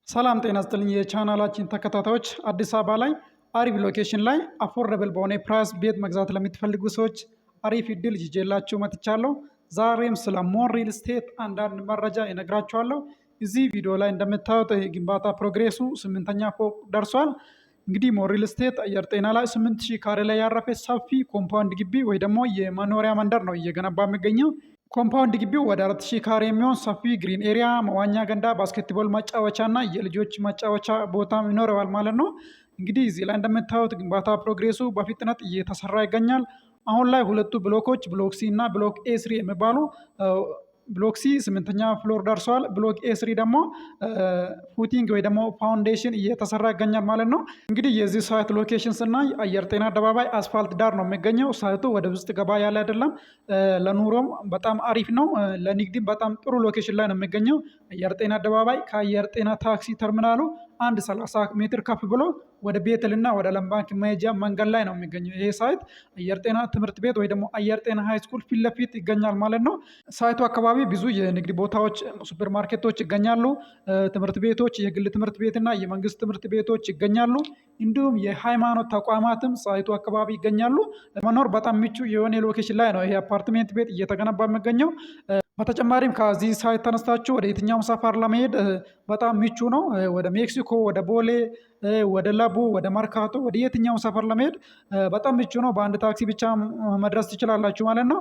ሰላም ጤና ይስጥልኝ የቻናላችን ተከታታዮች፣ አዲስ አበባ ላይ አሪፍ ሎኬሽን ላይ አፎርደብል በሆነ ፕራይስ ቤት መግዛት ለምትፈልጉ ሰዎች አሪፍ እድል ይዤላችሁ መጥቻለሁ። ዛሬም ስለ ሞን ሪል ስቴት አንዳንድ መረጃ እነግራችኋለሁ። እዚህ ቪዲዮ ላይ እንደምታዩት የግንባታ ፕሮግሬሱ 8ኛ ፎቅ ደርሷል። እንግዲህ ሞን ሪል ስቴት አየር ጤና ላይ 8000 ካሬ ላይ ያረፈ ሰፊ ኮምፓውንድ ግቢ ወይ ደግሞ የመኖሪያ መንደር ነው እየገነባ የሚገኘው። ኮምፓውንድ ግቢው ወደ 4000 ካሬ የሚሆን ሰፊ ግሪን ኤሪያ፣ መዋኛ ገንዳ፣ ባስኬትቦል መጫወቻ እና የልጆች መጫወቻ ቦታም ይኖረዋል ማለት ነው። እንግዲህ እዚህ ላይ እንደምታዩት ግንባታ ፕሮግሬሱ በፍጥነት እየተሰራ ይገኛል። አሁን ላይ ሁለቱ ብሎኮች ብሎክ ሲ እና ብሎክ ኤ ስሪ የሚባሉ ብሎክ ሲ 8ኛ ፍሎር ደርሰዋል። ብሎክ ኤ ስሪ ደግሞ ፉቲንግ ወይ ደግሞ ፋውንዴሽን እየተሰራ ይገኛል ማለት ነው። እንግዲህ የዚህ ሳይት ሎኬሽን ስናይ አየር ጤና አደባባይ አስፋልት ዳር ነው የሚገኘው። ሳይቱ ወደ ውስጥ ገባ ያለ አይደለም። ለኑሮም በጣም አሪፍ ነው። ለንግድም በጣም ጥሩ ሎኬሽን ላይ ነው የሚገኘው። አየር ጤና አደባባይ ከአየር ጤና ታክሲ ተርሚናሉ 30 ሜትር ከፍ ብሎ ወደ ቤተልና ወደ ዓለም ባንክ መሄጃ መንገድ ላይ ነው የሚገኘው። ይሄ ሳይት አየር ጤና ትምህርት ቤት ወይ ደግሞ አየር ጤና ሃይ ስኩል ፊት ለፊት ይገኛል ማለት ነው። ሳይቱ አካባቢ ብዙ የንግድ ቦታዎች፣ ሱፐር ማርኬቶች ይገኛሉ። ትምህርት ቤቶች፣ የግል ትምህርት ቤትና የመንግስት ትምህርት ቤቶች ይገኛሉ። እንዲሁም የሃይማኖት ተቋማትም ሳይቱ አካባቢ ይገኛሉ። ለመኖር በጣም ምቹ የሆነ ሎኬሽን ላይ ነው ይሄ አፓርትሜንት ቤት እየተገነባ የሚገኘው። በተጨማሪም ከዚህ ሳይት ተነስታችሁ ወደ የትኛውም ሰፈር ለመሄድ በጣም ምቹ ነው። ወደ ሜክሲኮ፣ ወደ ቦሌ፣ ወደ ለቡ፣ ወደ መርካቶ፣ ወደ የትኛውም ሰፈር ለመሄድ በጣም ምቹ ነው። በአንድ ታክሲ ብቻ መድረስ ትችላላችሁ ማለት ነው።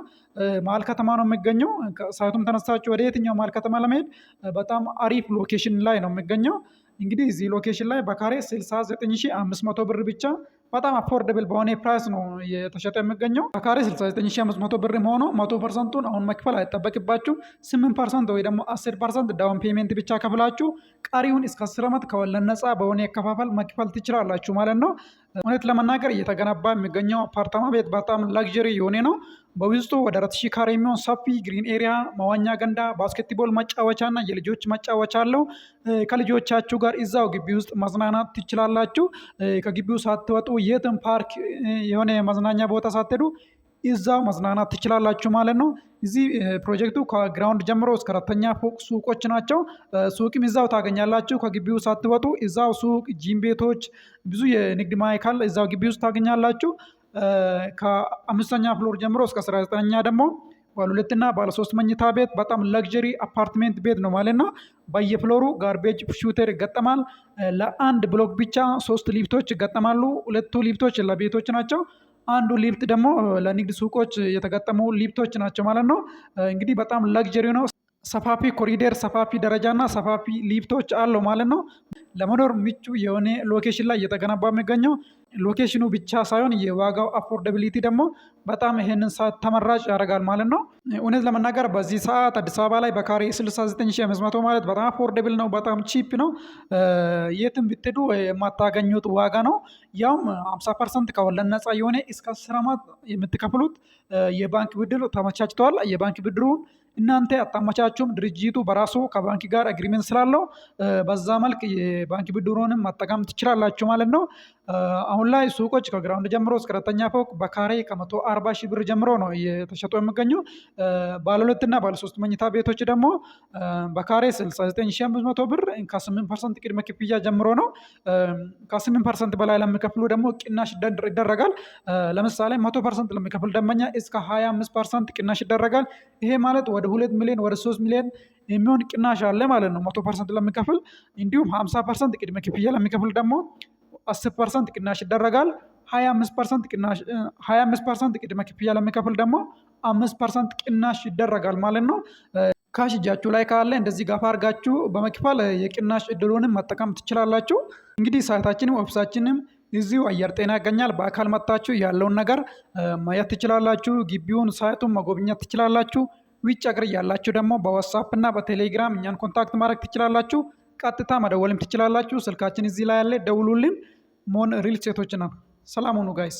መሀል ከተማ ነው የሚገኘው። ሳይቱም ተነስታችሁ ወደ የትኛው መሀል ከተማ ለመሄድ በጣም አሪፍ ሎኬሽን ላይ ነው የሚገኘው። እንግዲህ እዚህ ሎኬሽን ላይ በካሬ 69500 ብር ብቻ በጣም አፎርደብል በሆነ ፕራይስ ነው የተሸጠ የሚገኘው። በካሬ 69500 ብር ሆኖ 100%ቱን አሁን መክፈል አይጠበቅባችሁ። 8% ወይ ደግሞ 10% ዳውን ፔሜንት ብቻ ከፍላችሁ ቀሪውን እስከ 10 ዓመት ከወለድ ነፃ በሆነ የከፋፈል መክፈል ትችላላችሁ ማለት ነው። እውነት ለመናገር እየተገነባ የሚገኘው አፓርታማ ቤት በጣም ላግዠሪ የሆነ ነው። በውስጡ ወደ 4000 ካሬ የሚሆን ሰፊ ግሪን ኤሪያ፣ መዋኛ ገንዳ፣ ባስኬትቦል መጫወቻ እና የልጆች መጫወቻ አለው። ከልጆቻችሁ ጋር እዛው ግቢ ውስጥ መዝናናት ትችላላችሁ። ከግቢው ሳትወጡ የትም ፓርክ የሆነ የመዝናኛ ቦታ ሳትሄዱ እዛው መዝናናት ትችላላችሁ ማለት ነው። እዚህ ፕሮጀክቱ ከግራውንድ ጀምሮ እስከ 4ኛ ፎቅ ሱቆች ናቸው። ሱቅም እዛው ታገኛላችሁ። ከግቢው ሳትወጡ እዛው ሱቅ፣ ጂም ቤቶች፣ ብዙ የንግድ ማዕከል እዛው ግቢ ውስጥ ታገኛላችሁ። ከ5ኛ ፍሎር ጀምሮ እስከ 19ኛ ደግሞ ባለ 2 እና ባለ 3 መኝታ ቤት በጣም ለግዠሪ አፓርትሜንት ቤት ነው ማለት ነው። በየፍሎሩ ጋርቤጅ ሹተር ይገጠማል። ለአንድ ብሎክ ብቻ 3 ሊፍቶች ይገጠማሉ። 2ቱ ሊፍቶች ለቤቶች ናቸው። አንዱ ሊፍት ደግሞ ለንግድ ሱቆች የተገጠሙ ሊፍቶች ናቸው ማለት ነው። እንግዲህ በጣም ለግዠሪ ነው። ሰፋፊ ኮሪደር፣ ሰፋፊ ደረጃና ሰፋፊ ሊፍቶች አለው ማለት ነው። ለመኖር ምቹ የሆነ ሎኬሽን ላይ እየተገነባ የሚገኘው ሎኬሽኑ ብቻ ሳይሆን የዋጋው አፎርደቢሊቲ ደግሞ በጣም ይሄንን ሰዓት ተመራጭ ያደርጋል ማለት ነው። እውነት ለመናገር በዚህ ሰዓት አዲስ አበባ ላይ በካሬ 69500 ማለት በጣም አፎርደብል ነው፣ በጣም ቺፕ ነው። የትም ብትሄዱ የማታገኙት ዋጋ ነው። ያውም 50% ከወለድ ነፃ የሆነ እስከ 10 ዓመት የምትከፍሉት የባንክ ብድር ተመቻችተዋል። የባንክ ብድሩን እናንተ አታመቻቹም። ድርጅቱ በራሱ ከባንክ ጋር አግሪመንት ስላለው በዛ መልክ የባንክ ብድሩንም መጠቀም ትችላላችሁ ማለት ነው። አሁን ላይ ሱቆች ከግራውንድ ጀምሮ እስከ 4ኛ ፎቅ በካሬ ከ140 ሺህ ብር ጀምሮ ነው እየተሸጡ የሚገኙ። ባለ 2 እና ባለ 3 መኝታ ቤቶች ደግሞ በካሬ 69500 ብር ከ8% ቅድመ ክፍያ ጀምሮ ነው። ከ8% በላይ ለሚከፍሉ ደግሞ ቅናሽ ይደረጋል። ለምሳሌ 100% ለሚከፍል ደንበኛ እስከ 25% ቅናሽ ይደረጋል። ይሄ ማለት ወደ 2 ሚሊዮን ወደ 3 ሚሊዮን የሚሆን ቅናሽ አለ ማለት ነው 100% ለሚከፍል። እንዲሁም 50% ቅድመ ክፍያ ለሚከፍል ደግሞ 10% ቅናሽ ይደረጋል። 25% ቅድመ ክፍያ ለሚከፍል ደግሞ 5% ቅናሽ ይደረጋል ማለት ነው። ካሽ እጃችሁ ላይ ካለ እንደዚህ ጋፋ አድርጋችሁ በመክፈል የቅናሽ እድሉንም መጠቀም ትችላላችሁ። እንግዲህ ሳይታችንም ኦፊሳችንም እዚሁ አየር ጤና ያገኛል። በአካል መጥታችሁ ያለውን ነገር ማየት ትችላላችሁ። ግቢውን፣ ሳይቱን መጎብኘት ትችላላችሁ። ውጭ ሀገር ያላችሁ ደግሞ በዋትስአፕ እና በቴሌግራም እኛን ኮንታክት ማድረግ ትችላላችሁ። ቀጥታ መደወልም ትችላላችሁ። ስልካችን እዚህ ላይ ያለ፣ ደውሉልን። ሞን ሪል ስቴቶች ነው። ሰላም ሁኑ ጋይስ።